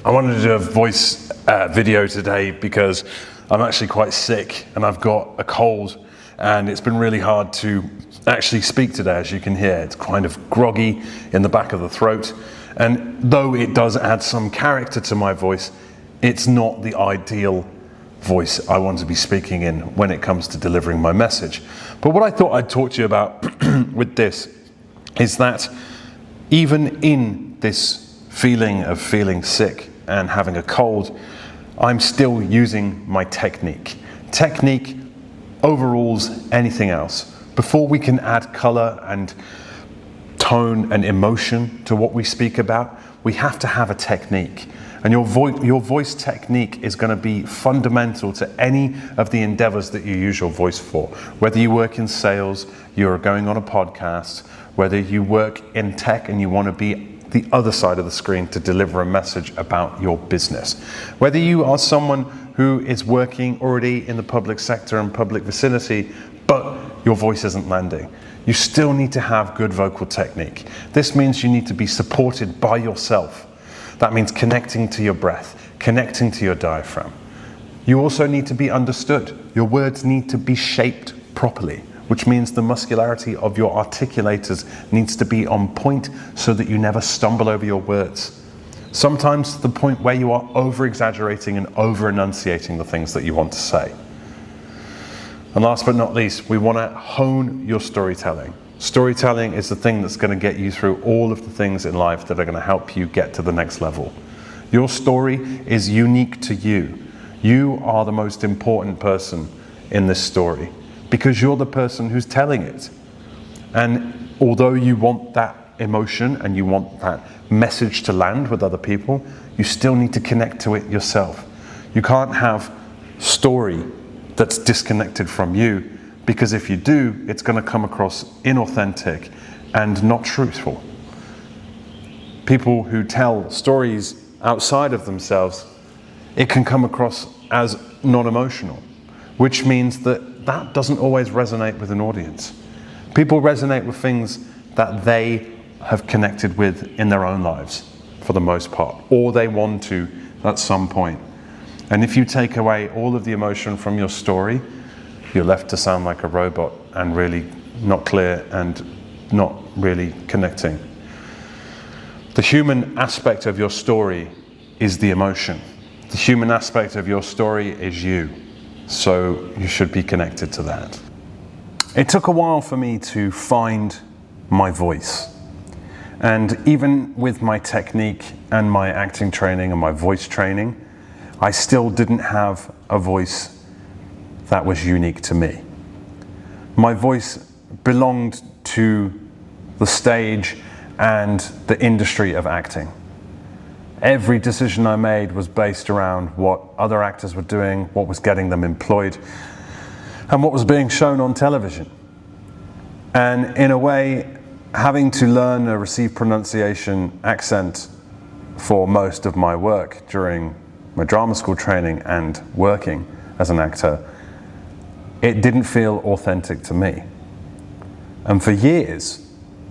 I wanted to do a voice video today because I'm actually quite sick and I've got a cold, and it's been really hard to actually speak today. As you can hear, it's kind of groggy in the back of the throat, and though it does add some character to my voice, it's not the ideal voice I want to be speaking in when it comes to delivering my message. But what I thought I'd talk to you about with this is that even in this feeling of feeling sick and having a cold, I'm still using my technique. Technique overrules anything else. Before we can add color and tone and emotion to what we speak about, we have to have a technique. And your voice technique is going to be fundamental to any of the endeavors that you use your voice for. Whether you work in sales, you're going on a podcast, whether you work in tech and you want to be the other side of the screen to deliver a message about your business. Whether you are someone who is working already in the public sector and public vicinity, but your voice isn't landing, you still need to have good vocal technique. This means you need to be supported by yourself. That means connecting to your breath, connecting to your diaphragm. You also need to be understood. Your words need to be shaped properly, which means the muscularity of your articulators needs to be on point so that you never stumble over your words. Sometimes to the point where you are over-exaggerating and over-enunciating the things that you want to say. And last but not least, we want to hone your storytelling. Storytelling is the thing that's going to get you through all of the things in life that are going to help you get to the next level. Your story is unique to you. You are the most important person in this story, because you're the person who's telling it. And although you want that emotion and you want that message to land with other people, you still need to connect to it yourself. You can't have story that's disconnected from you, because if you do, it's going to come across inauthentic and not truthful. People who tell stories outside of themselves, it can come across as non-emotional, which means that doesn't always resonate with an audience. People resonate with things that they have connected with in their own lives, for the most part, or they want to at some point. And if you take away all of the emotion from your story, you're left to sound like a robot and really not clear and not really connecting. The human aspect of your story is the emotion. The human aspect of your story is you. So you should be connected to that. It took a while for me to find my voice. And even with my technique and my acting training and my voice training, I still didn't have a voice that was unique to me. My voice belonged to the stage and the industry of acting. Every decision I made was based around what other actors were doing, what was getting them employed, and what was being shown on television. And in a way, having to learn a received pronunciation accent for most of my work during my drama school training and working as an actor, it didn't feel authentic to me. And for years,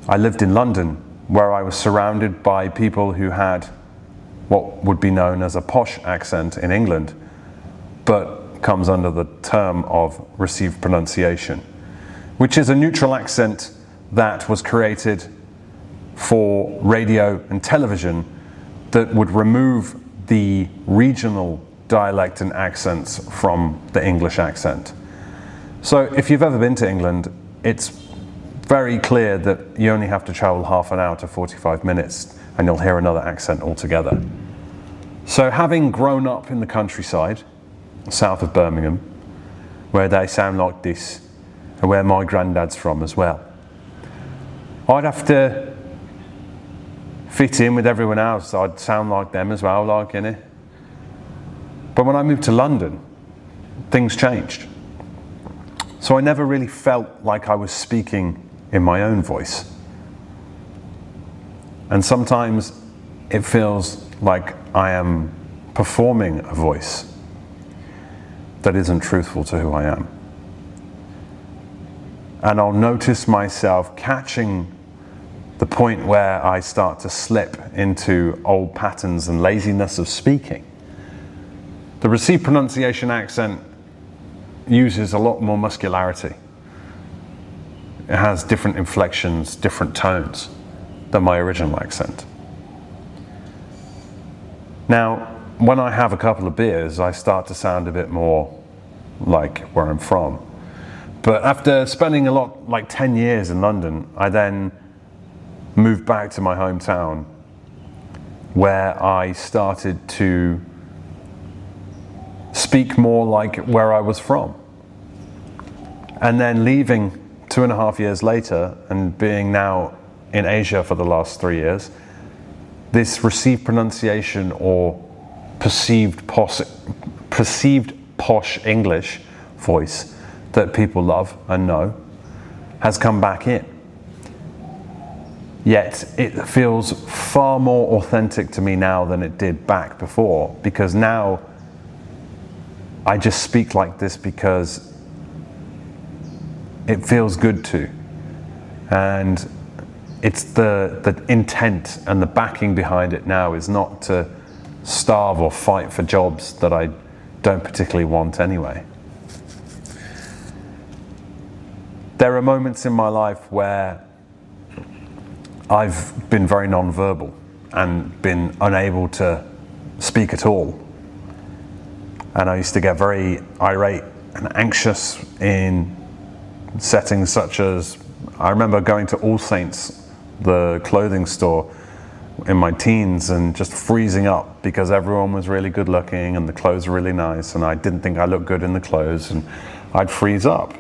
I lived in London, where I was surrounded by people who had what would be known as a posh accent in England, but comes under the term of received pronunciation, which is a neutral accent that was created for radio and television that would remove the regional dialect and accents from the English accent. So if you've ever been to England, it's very clear that you only have to travel half an hour to 45 minutes and you'll hear another accent altogether. So having grown up in the countryside, south of Birmingham, where they sound like this, and where my granddad's from as well, I'd have to fit in with everyone else. I'd sound like them as well, like, innit? But when I moved to London, things changed. So I never really felt like I was speaking in my own voice. And sometimes it feels like I am performing a voice that isn't truthful to who I am. And I'll notice myself catching the point where I start to slip into old patterns and laziness of speaking. The received pronunciation accent uses a lot more muscularity. It has different inflections, different tones than my original accent. Now, when I have a couple of beers, I start to sound a bit more like where I'm from. But after spending like 10 years in London, I then moved back to my hometown where I started to speak more like where I was from. And then leaving 2.5 years later and being now in Asia for the last 3 years, this received pronunciation or perceived posh English voice that people love and know has come back in. Yet it feels far more authentic to me now than it did back before, because now I just speak like this because it feels good to. And it's the intent and the backing behind it now is not to starve or fight for jobs that I don't particularly want anyway. There are moments in my life where I've been very non-verbal and been unable to speak at all. And I used to get very irate and anxious in settings such as, I remember going to All Saints, the clothing store, in my teens and just freezing up because everyone was really good looking and the clothes were really nice and I didn't think I looked good in the clothes, and I'd freeze up.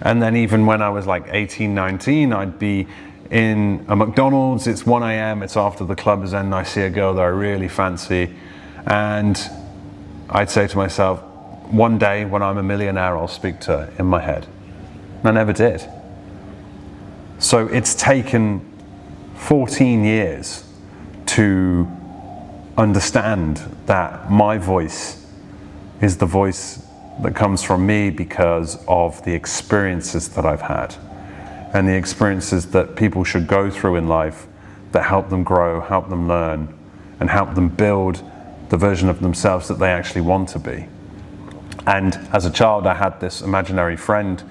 And then even when I was like 18, 19, I'd be in a McDonald's, it's 1 a.m, it's after the club is ending, I see a girl that I really fancy, and I'd say to myself, one day when I'm a millionaire, I'll speak to her in my head. And I never did. So it's taken 14 years to understand that my voice is the voice that comes from me because of the experiences that I've had and the experiences that people should go through in life that help them grow, help them learn, and help them build the version of themselves that they actually want to be. And as a child, I had this imaginary friend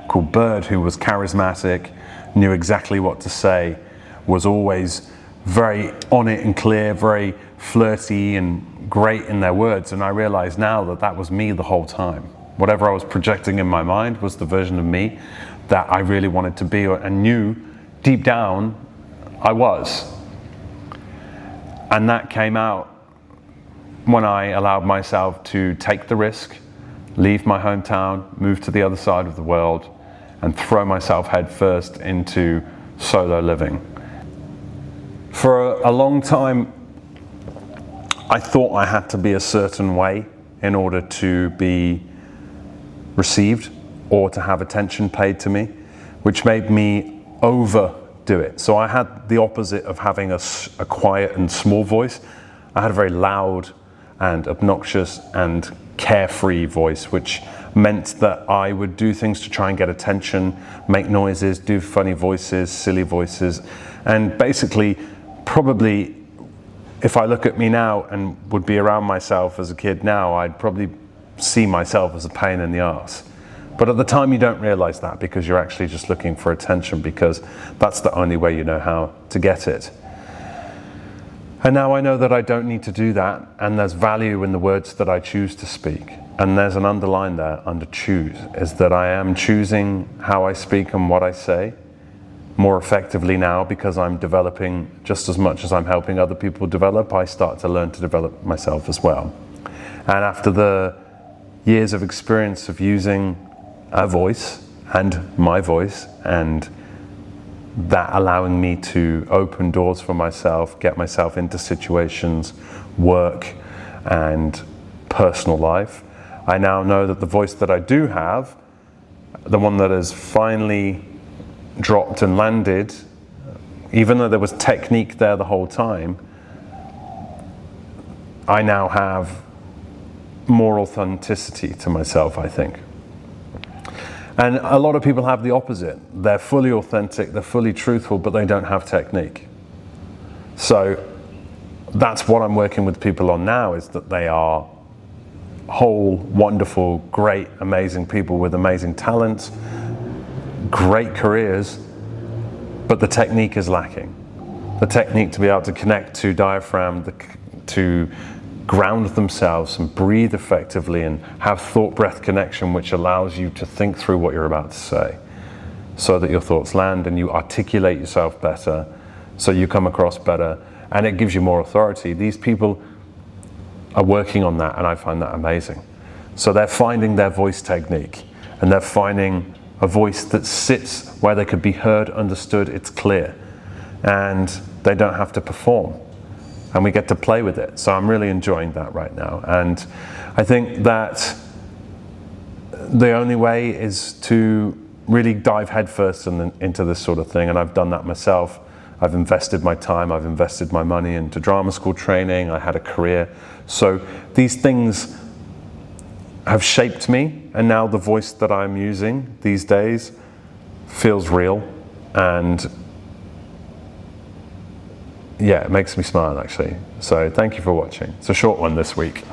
called Bird who was charismatic, knew exactly what to say, was always very on it and clear, very flirty and great in their words. And I realize now that that was me the whole time. Whatever I was projecting in my mind was the version of me that I really wanted to be and knew deep down I was. And that came out when I allowed myself to take the risk, leave my hometown, move to the other side of the world, and throw myself headfirst into solo living. For a long time, I thought I had to be a certain way in order to be received or to have attention paid to me, which made me overdo it. So I had the opposite of having a quiet and small voice. I had a very loud and obnoxious and carefree voice, which meant that I would do things to try and get attention, make noises, do funny voices, silly voices, and basically, probably, if I look at me now and would be around myself as a kid now, I'd probably see myself as a pain in the arse. But at the time you don't realize that because you're actually just looking for attention, because that's the only way you know how to get it. And now I know that I don't need to do that, and there's value in the words that I choose to speak. And there's an underline there under choose, is that I am choosing how I speak and what I say more effectively now, because I'm developing just as much as I'm helping other people develop. I start to learn to develop myself as well. And after the years of experience of using a voice and my voice, and that allowing me to open doors for myself, get myself into situations, work and personal life, I now know that the voice that I do have, the one that has finally dropped and landed, even though there was technique there the whole time, I now have more authenticity to myself, I think. And a lot of people have the opposite. They're fully authentic, they're fully truthful, but they don't have technique. So that's what I'm working with people on now, is that they are whole, wonderful, great, amazing people with amazing talents, great careers, but the technique is lacking. The technique to be able to connect to diaphragm, to ground themselves and breathe effectively and have thought-breath connection, which allows you to think through what you're about to say so that your thoughts land and you articulate yourself better, so you come across better, and it gives you more authority. These people are working on that, and I find that amazing. So they're finding their voice technique, and they're finding a voice that sits where they could be heard, understood, it's clear, and they don't have to perform. And we get to play with it. So I'm really enjoying that right now. And I think that the only way is to really dive headfirst into this sort of thing. And I've done that myself. I've invested my time, I've invested my money into drama school training, I had a career. So these things have shaped me, and now the voice that I'm using these days feels real, and yeah, it makes me smile actually. So thank you for watching. It's a short one this week.